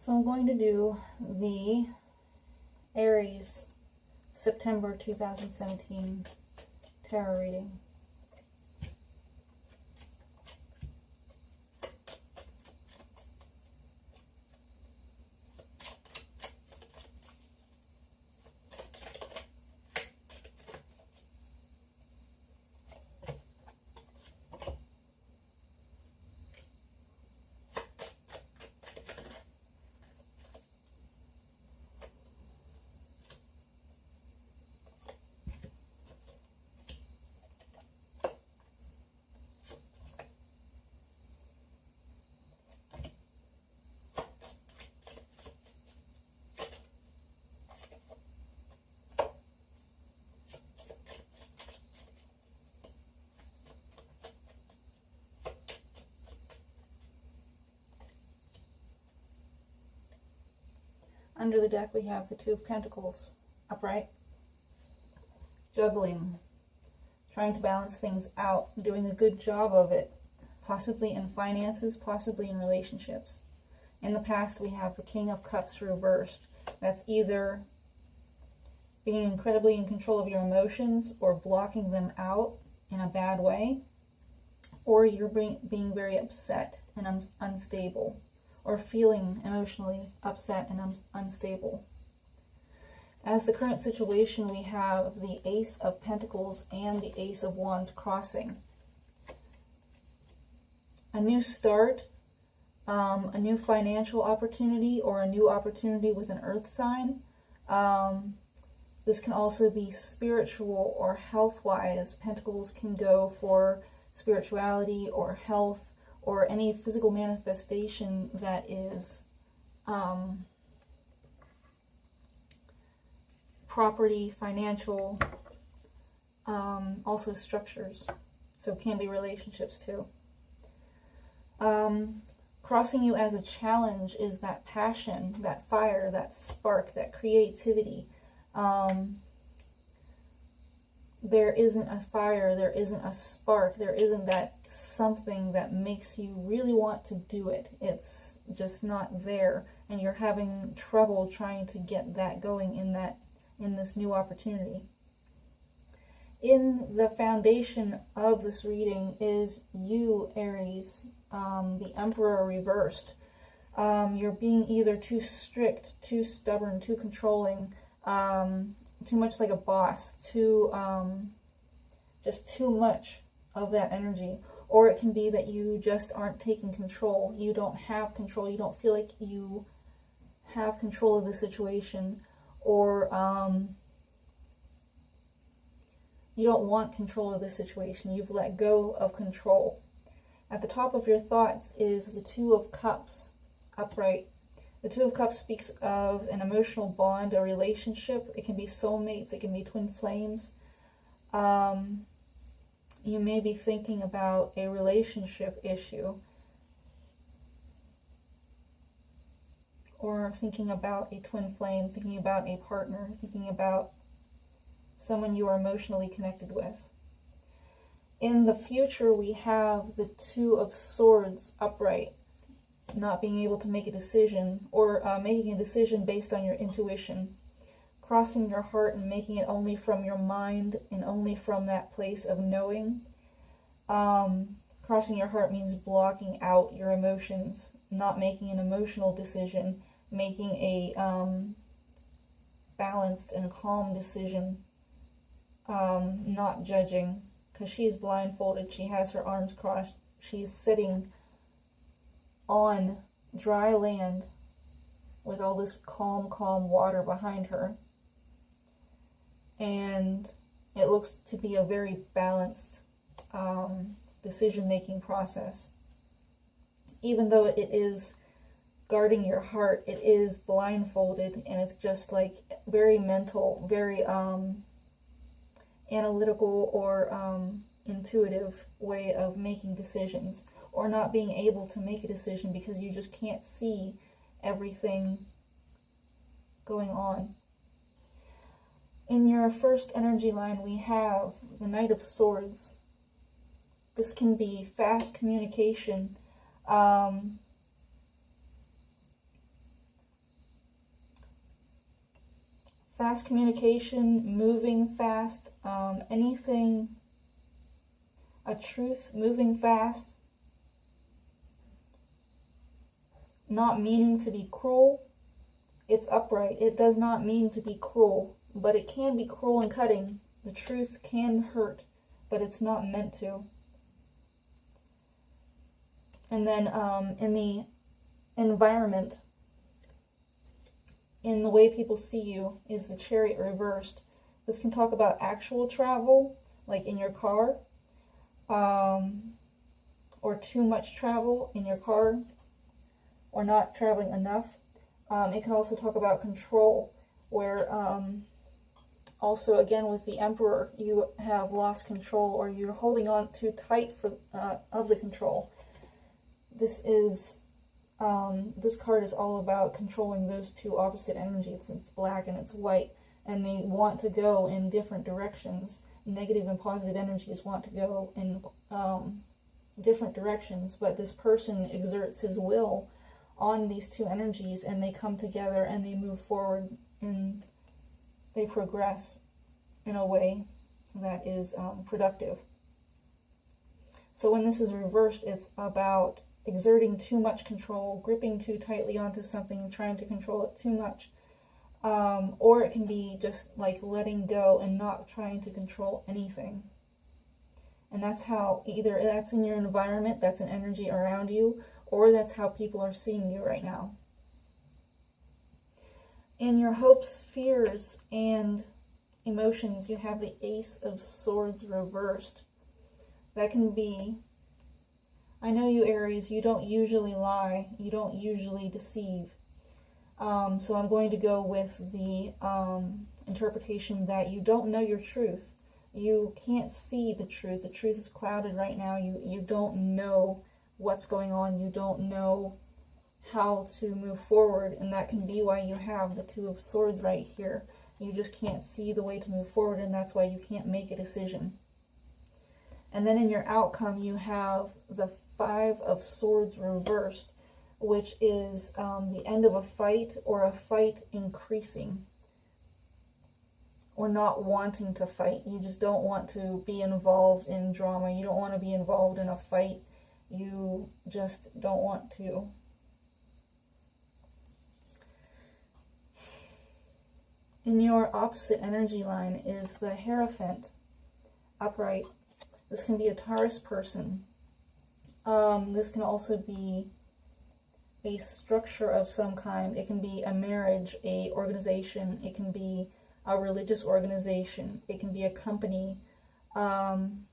So I'm going to do the Aries September 2017 tarot reading. Under the deck we have the Two of Pentacles, upright, juggling, trying to balance things out, doing a good job of it, possibly in finances, possibly in relationships. In the past we have the King of Cups reversed. That's either being incredibly in control of your emotions or blocking them out in a bad way, or you're being very upset and unstable, or feeling emotionally upset and unstable. As the current situation, we have the Ace of Pentacles and the Ace of Wands crossing. A new start, a new financial opportunity, or a new opportunity with an earth sign. This can also be spiritual or health-wise. Pentacles can go for spirituality or health, or any physical manifestation that is property, financial, also structures. So it can be relationships too. Crossing you as a challenge is that passion, that fire, that spark, that creativity. There isn't a fire, there isn't a spark, there isn't that something that makes you really want to do it. It's just not there, and you're having trouble trying to get that going in this new opportunity. In the foundation of this reading is you, Aries, the Emperor reversed. You're being either too strict, too stubborn, too controlling, too much like a boss, just too much of that energy. Or it can be that you just aren't taking control. You don't have control. You don't feel like you have control of the situation, or you don't want control of the situation. You've let go of control. At the top of your thoughts is the Two of Cups, upright. The Two of Cups speaks of an emotional bond, a relationship. It can be soulmates, it can be twin flames. You may be thinking about a relationship issue, or thinking about a twin flame, thinking about a partner, thinking about someone you are emotionally connected with. In the future, we have the Two of Swords upright. Not being able to make a decision, or making a decision based on your intuition, crossing your heart and making it only from your mind and only from that place of knowing. Crossing your heart means blocking out your emotions, not making an emotional decision, making a balanced and calm decision, not judging, because she is blindfolded, she has her arms crossed, she's sitting on dry land with all this calm water behind her. And it looks to be a very balanced decision-making process. Even though it is guarding your heart, it is blindfolded, and it's just like very mental, very analytical or intuitive way of making decisions, or not being able to make a decision because you just can't see everything going on. In your first energy line, we have the Knight of Swords. This can be fast communication, fast communication, moving fast, anything, a truth, moving fast, not meaning to be cruel. It's upright. It does not mean to be cruel, but it can be cruel and cutting. The truth can hurt, but it's not meant to. And then in the environment, in the way people see you, is the Chariot reversed. This can talk about actual travel, like in your car, or too much travel in your car, or not traveling enough. It can also talk about control, where also again with the Emperor, you have lost control, or you're holding on too tight for of the control. This is this card is all about controlling those two opposite energies. It's black and it's white, and they want to go in different directions. Negative and positive energies want to go in different directions, but this person exerts his will on these two energies, and they come together and they move forward and they progress in a way that is productive. So when this is reversed, it's about exerting too much control, gripping too tightly onto something and trying to control it too much. Or it can be just like letting go and not trying to control anything. And that's how, either that's in your environment, that's an energy around you, or that's how people are seeing you right now. In your hopes, fears, and emotions, you have the Ace of Swords reversed. That can be, I know you Aries, you don't usually lie, you don't usually deceive. So I'm going to go with the interpretation that you don't know your truth. You can't see the truth. The truth is clouded right now. You don't know what's going on. You don't know how to move forward, and that can be why you have the Two of Swords right here. You just can't see the way to move forward, and that's why you can't make a decision. And then in your outcome, you have the Five of Swords reversed, which is the end of a fight, or a fight increasing, or not wanting to fight. You just don't want to be involved in drama. You don't want to be involved in a fight. You just don't want to. In your opposite energy line is the Hierophant, upright. This can be a Taurus person. This can also be a structure of some kind. It can be a marriage, a organization. It can be a religious organization. It can be a company. I'm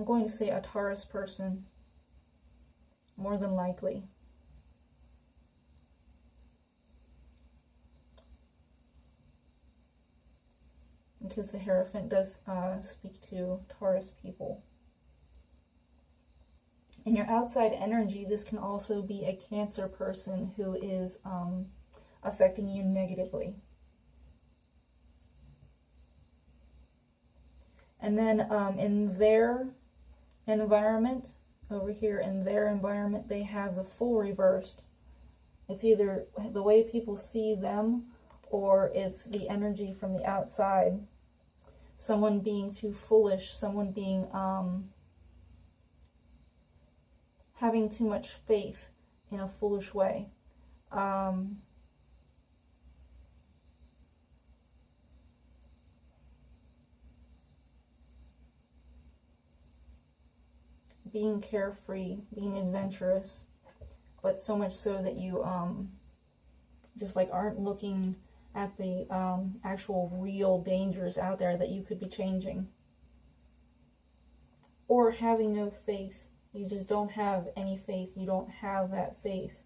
going to say a Taurus person, more than likely. Because the Hierophant does speak to Taurus people. In your outside energy, this can also be a Cancer person who is affecting you negatively. And then in their environment, over here in their environment, they have the Fool reversed. It's either the way people see them, or it's the energy from the outside. Someone being too foolish, someone being having too much faith in a foolish way. Being carefree, being adventurous, but so much so that you just like aren't looking at the actual real dangers out there that you could be changing. Or having no faith. You just don't have any faith. You don't have that faith.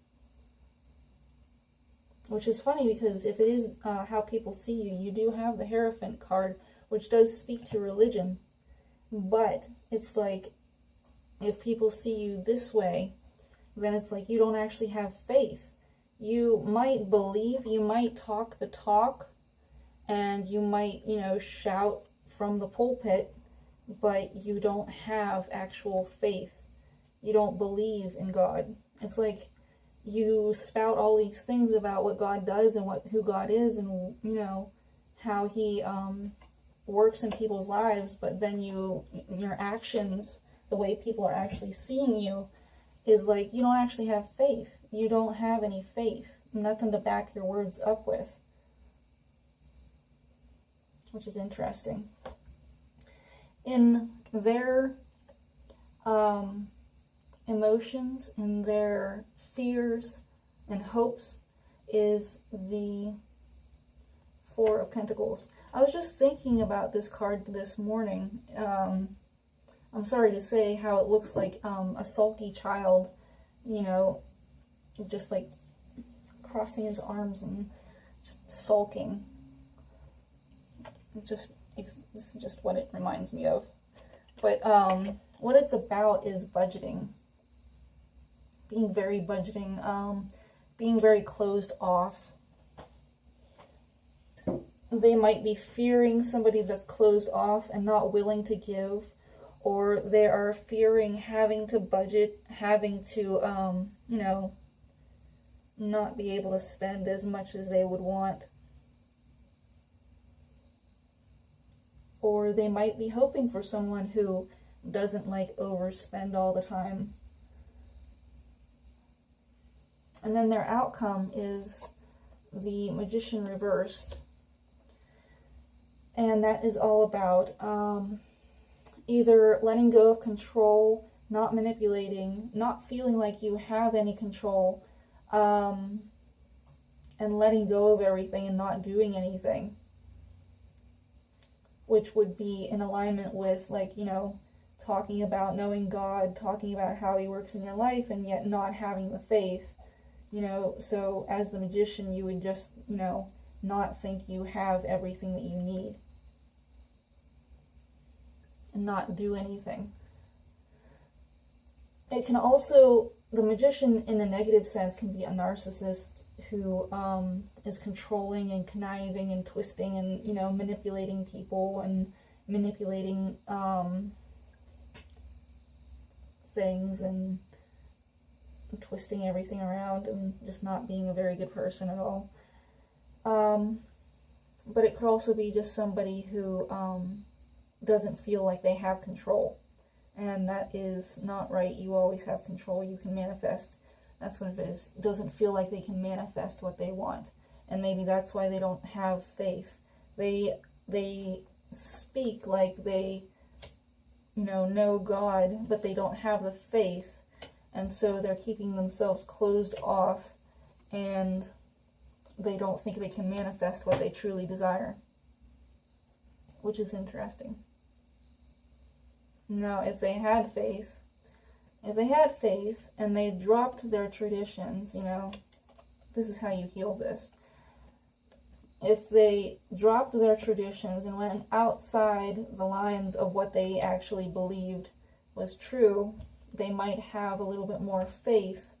Which is funny, because if it is how people see you, you do have the Hierophant card, which does speak to religion. But it's like, if people see you this way, then it's like you don't actually have faith. You might believe, you might talk the talk, and you might, you know, shout from the pulpit, but you don't have actual faith. you don't believe in God. It's like you spout all these things about what God does and who God is, and how he works in people's lives, but then your actions, the way people are actually seeing you, is like you don't actually have faith. You don't have any faith, nothing to back your words up with, which is interesting. In their emotions, in their fears and hopes, is the Four of Pentacles. I was just thinking about this card this morning. I'm sorry to say how it looks like a sulky child, just like crossing his arms and just sulking. This is just what it reminds me of. But what it's about is budgeting. Being very budgeting, being very closed off. They might be fearing somebody that's closed off and not willing to give, or they are fearing having to budget, having to, not be able to spend as much as they would want. Or they might be hoping for someone who doesn't like overspend all the time. And then their outcome is the Magician reversed. And that is all about either letting go of control, not manipulating, not feeling like you have any control, and letting go of everything and not doing anything. Which would be in alignment with, talking about knowing God, talking about how he works in your life, and yet not having the faith. So as the Magician, you would just, not think you have everything that you need. And not do anything. It can also, the Magician in a negative sense can be a narcissist who is controlling and conniving and twisting and, manipulating people and manipulating things and twisting everything around and just not being a very good person at all. But it could also be just somebody who doesn't feel like they have control. And that is not right. You always have control. You can manifest. That's what it is. It doesn't feel like they can manifest what they want. And maybe that's why they don't have faith. They speak like they, know God, but they don't have the faith. And so they're keeping themselves closed off, and they don't think they can manifest what they truly desire. Which is interesting. Now, if they had faith and they dropped their traditions, this is how you heal this. If they dropped their traditions and went outside the lines of what they actually believed was true, they might have a little bit more faith.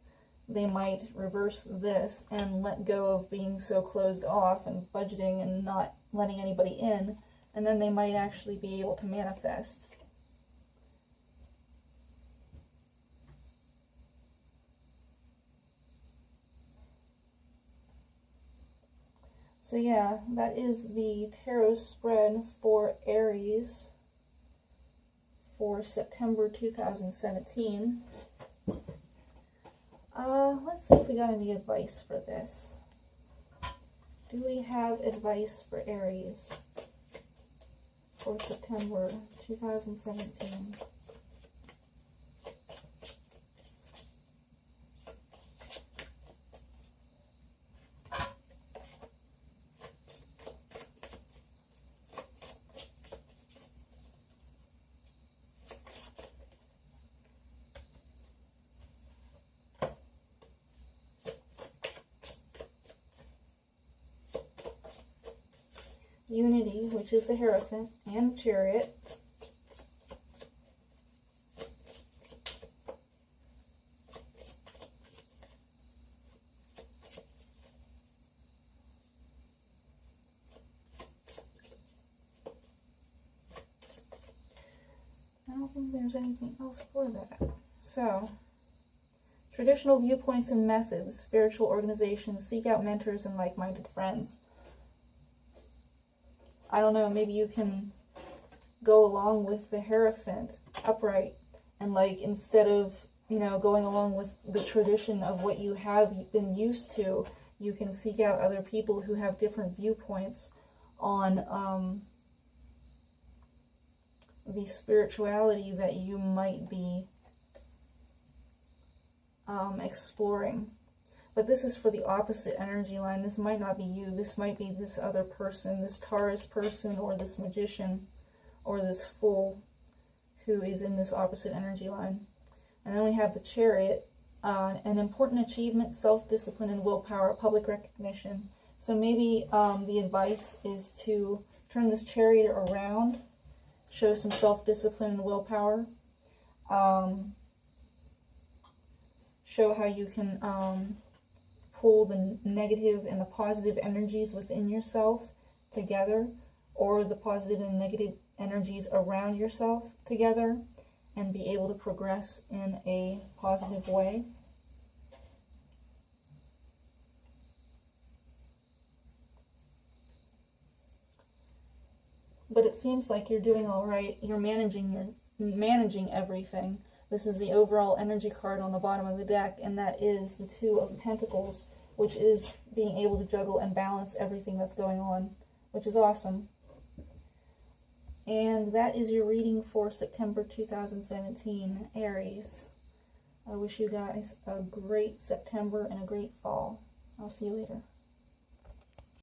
They might reverse this and let go of being so closed off and budgeting and not letting anybody in, and then they might actually be able to manifest. So yeah, that is the tarot spread for Aries for September 2017. Let's see if we got any advice for this. Do we have advice for Aries for September 2017? Unity, which is the Hierophant, and the Chariot. I don't think there's anything else for that. So, traditional viewpoints and methods, spiritual organizations, seek out mentors and like-minded friends. I don't know, maybe you can go along with the Hierophant upright and like instead of, you know, going along with the tradition of what you have been used to, you can seek out other people who have different viewpoints on the spirituality that you might be exploring. But this is for the opposite energy line. This might not be you. This might be this other person, this Taurus person, or this magician, or this fool who is in this opposite energy line. And then we have the Chariot, an important achievement, self-discipline, and willpower, public recognition. So maybe the advice is to turn this Chariot around, show some self-discipline and willpower, show how you can pull the negative and the positive energies within yourself together, or the positive and negative energies around yourself together, and be able to progress in a positive way. But it seems like you're doing all right. You're managing everything. This is the overall energy card on the bottom of the deck, and that is the Two of Pentacles, which is being able to juggle and balance everything that's going on, which is awesome. And that is your reading for September 2017, Aries. I wish you guys a great September and a great fall. I'll see you later.